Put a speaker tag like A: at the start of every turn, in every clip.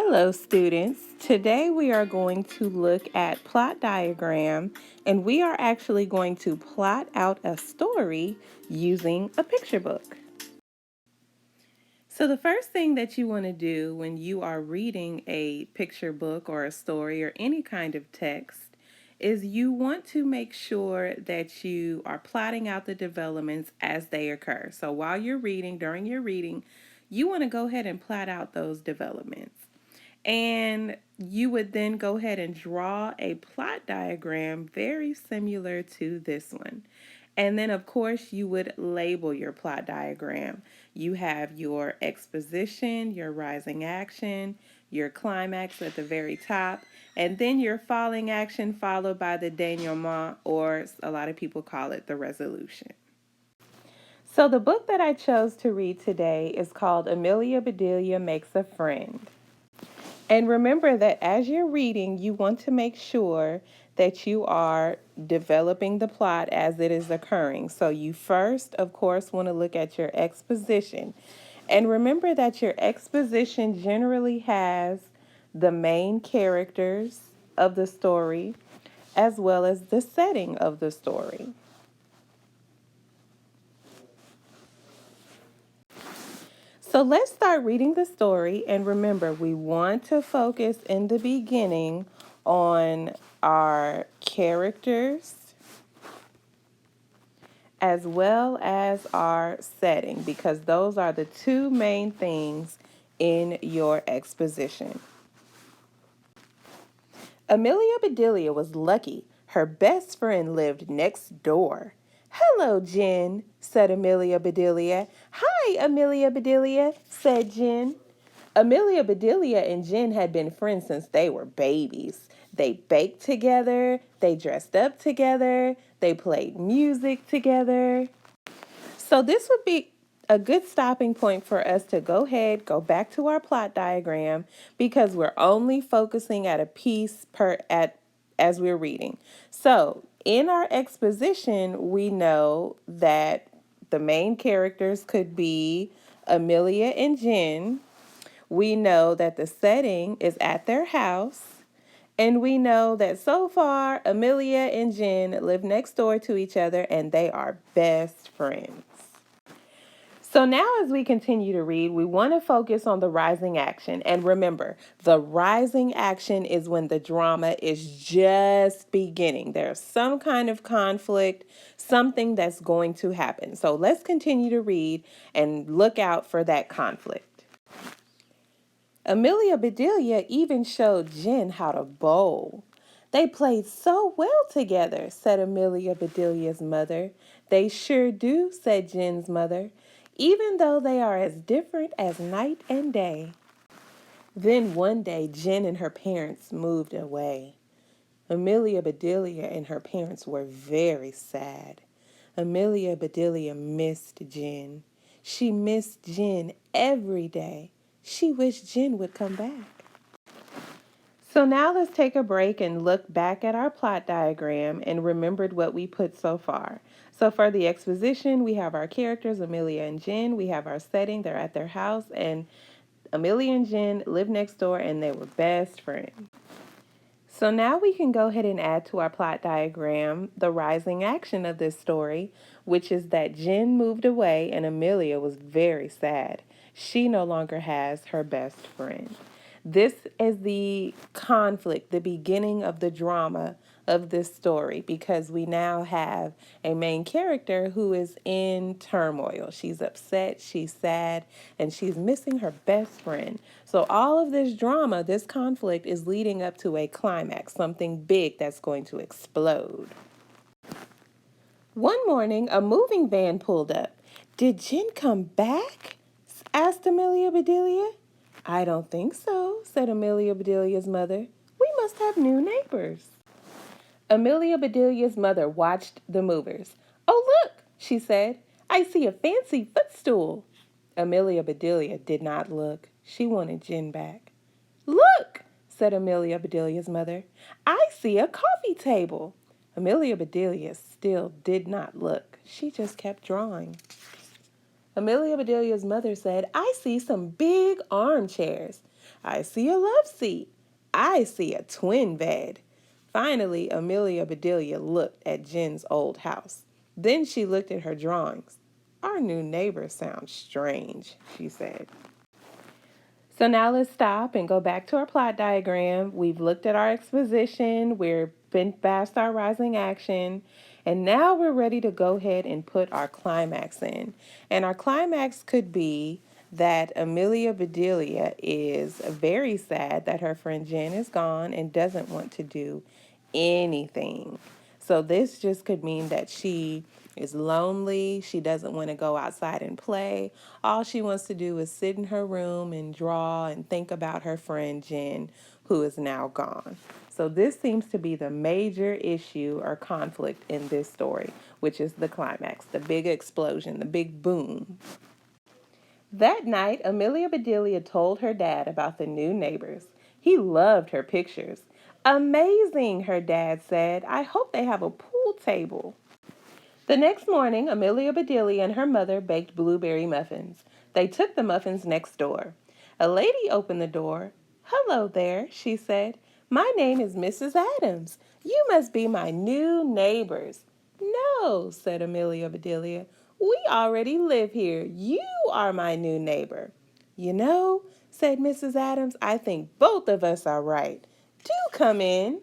A: Hello students, today we are going to look at plot diagram and we are actually going to plot out a story using a picture book. So the first thing that you want to do when you are reading a picture book or a story or any kind of text is you want to make sure that you are plotting out the developments as they occur. So while you're reading, during your reading, you want to go ahead and plot out those developments. And you would then go ahead and draw a plot diagram very similar to this one. And then, of course, you would label your plot diagram. You have your exposition, your rising action, your climax at the very top, and then your falling action followed by the denouement, or a lot of people call it the resolution. So the book that I chose to read today is called Amelia Bedelia Makes a Friend. And remember that as you're reading, you want to make sure that you are developing the plot as it is occurring. So you first, of course, want to look at your exposition. And remember that your exposition generally has the main characters of the story as well as the setting of the story. So let's start reading the story, and remember, we want to focus in the beginning on our characters as well as our setting, because those are the two main things in your exposition. Amelia Bedelia was lucky. Her best friend lived next door. "Hello, Jen," said Amelia Bedelia. "Hi, Amelia Bedelia," said Jen. Amelia Bedelia and Jen had been friends since they were babies. They baked together, they dressed up together, they played music together. So this would be a good stopping point for us to go back to our plot diagram, because we're only focusing at a piece as we're reading. So in our exposition, we know that the main characters could be Amelia and Jen. We know that the setting is at their house. And we know that so far, Amelia and Jen live next door to each other and they are best friends. So now as we continue to read, we want to focus on the rising action. And remember, the rising action is when the drama is just beginning. There's some kind of conflict, something that's going to happen. So let's continue to read and look out for that conflict. Amelia Bedelia even showed Jen how to bowl. "They played so well together," said Amelia Bedelia's mother. "They sure do," said Jen's mother, "even though they are as different as night and day." Then one day, Jen and her parents moved away. Amelia Bedelia and her parents were very sad. Amelia Bedelia missed Jen. She missed Jen every day. She wished Jen would come back. So now let's take a break and look back at our plot diagram and remembered what we put so far. So for the exposition, we have our characters, Amelia and Jen. We have our setting, they're at their house, and Amelia and Jen live next door and they were best friends. So now we can go ahead and add to our plot diagram the rising action of this story, which is that Jen moved away and Amelia was very sad. She no longer has her best friend. This is the conflict, the beginning of the drama of this story, because we now have a main character who is in turmoil. She's upset, she's sad, and she's missing her best friend. So all of this drama, this conflict is leading up to a climax, something big that's going to explode. One morning, a moving van pulled up. "Did Jen come back?" asked Amelia Bedelia. "I don't think so," said Amelia Bedelia's mother. "We must have new neighbors." Amelia Bedelia's mother watched the movers. "Oh, look," she said. "I see a fancy footstool." Amelia Bedelia did not look. She wanted Jen back. "Look," said Amelia Bedelia's mother. "I see a coffee table." Amelia Bedelia still did not look. She just kept drawing. Amelia Bedelia's mother said, "I see some big armchairs." I see a love seat. I see a twin bed. Finally, Amelia Bedelia looked at Jen's old house. Then she looked at her drawings. Our new neighbor sounds strange, she said. So now let's stop and go back to our plot diagram. We've looked at our exposition, we're been past our rising action, and now we're ready to go ahead and put our climax in. And our climax could be that Amelia Bedelia is very sad that her friend Jen is gone and doesn't want to do anything. So this just could mean that she is lonely. She doesn't want to go outside and play. All she wants to do is sit in her room and draw and think about her friend Jen, who is now gone. So this seems to be the major issue or conflict in this story, which is the climax, the big explosion, the big boom. That night, Amelia Bedelia told her dad about the new neighbors. He loved her pictures. Amazing, her dad said. I hope they have a pool table. The next morning, Amelia Bedelia and her mother baked blueberry muffins. They took the muffins next door. A lady opened the door. Hello there, she said. My name is Mrs. Adams. You must be my new neighbors. No, said Amelia Bedelia. We already live here. You are my new neighbor. You know, said Mrs. Adams, I think both of us are right. Do come in.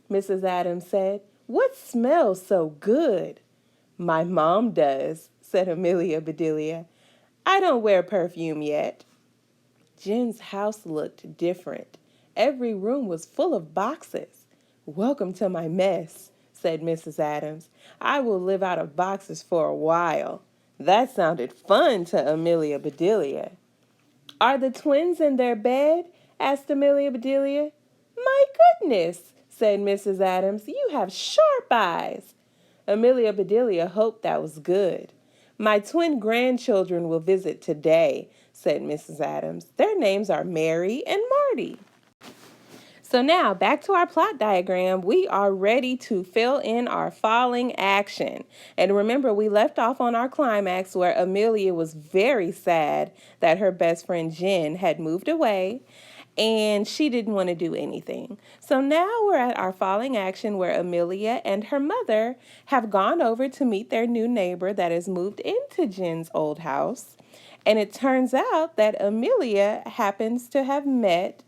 A: Mrs. Adams said. What smells so good? My mom does, said Amelia Bedelia. I don't wear perfume yet. Jen's house looked different. Every room was full of boxes. Welcome to my mess, said Mrs. Adams. I will live out of boxes for a while. That sounded fun to Amelia Bedelia. Are the twins in their bed? Asked Amelia Bedelia. My goodness, said Mrs. Adams. You have sharp eyes. Amelia Bedelia hoped that was good. My twin grandchildren will visit today, said Mrs. Adams. Their names are Mary and Marty. So now, back to our plot diagram, we are ready to fill in our falling action. And remember, we left off on our climax where Amelia was very sad that her best friend Jen had moved away and she didn't want to do anything. So now we're at our falling action where Amelia and her mother have gone over to meet their new neighbor that has moved into Jen's old house. And it turns out that Amelia happens to have met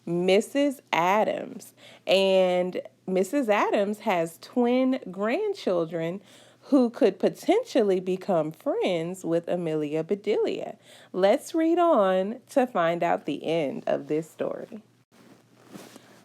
A: Mrs. Adams. And Mrs. Adams has twin grandchildren who could potentially become friends with Amelia Bedelia. Let's read on to find out the end of this story.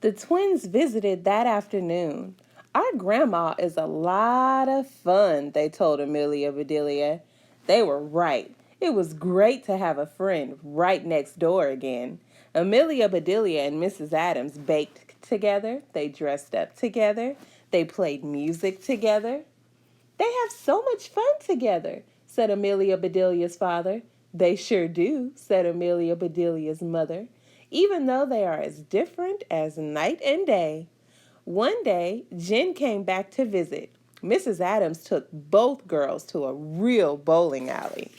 A: The twins visited that afternoon. Our grandma is a lot of fun, they told Amelia Bedelia. They were right. It was great to have a friend right next door again. Amelia Bedelia and Mrs. Adams baked together. They dressed up together. They played music together. They have so much fun together, said Amelia Bedelia's father. They sure do, said Amelia Bedelia's mother, even though they are as different as night and day. One day, Jen came back to visit. Mrs. Adams took both girls to a real bowling alley.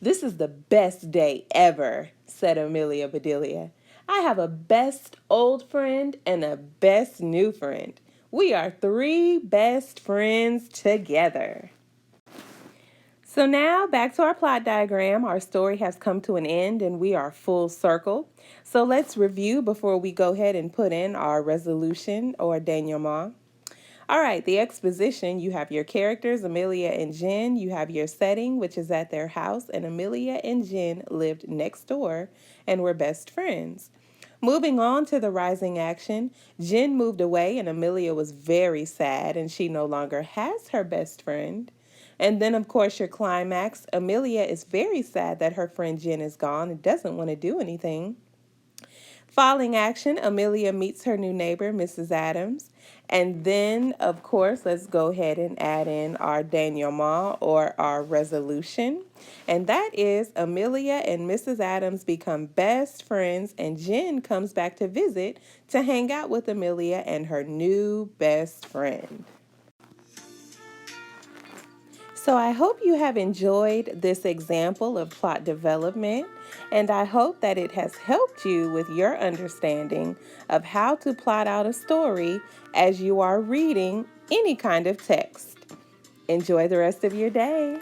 A: This is the best day ever, said Amelia Bedelia. I have a best old friend and a best new friend. We are three best friends together. So now back to our plot diagram. Our story has come to an end and we are full circle. So let's review before we go ahead and put in our resolution or denouement. All right, the exposition, you have your characters, Amelia and Jen. You have your setting, which is at their house, and Amelia and Jen lived next door and were best friends. Moving on to the rising action, Jen moved away and Amelia was very sad and she no longer has her best friend. And then, of course, your climax, Amelia is very sad that her friend Jen is gone and doesn't want to do anything. Falling action, Amelia meets her new neighbor, Mrs. Adams. And then, of course, let's go ahead and add in our denouement or our resolution. And that is Amelia and Mrs. Adams become best friends and Jen comes back to visit to hang out with Amelia and her new best friend. So I hope you have enjoyed this example of plot development, and I hope that it has helped you with your understanding of how to plot out a story as you are reading any kind of text. Enjoy the rest of your day.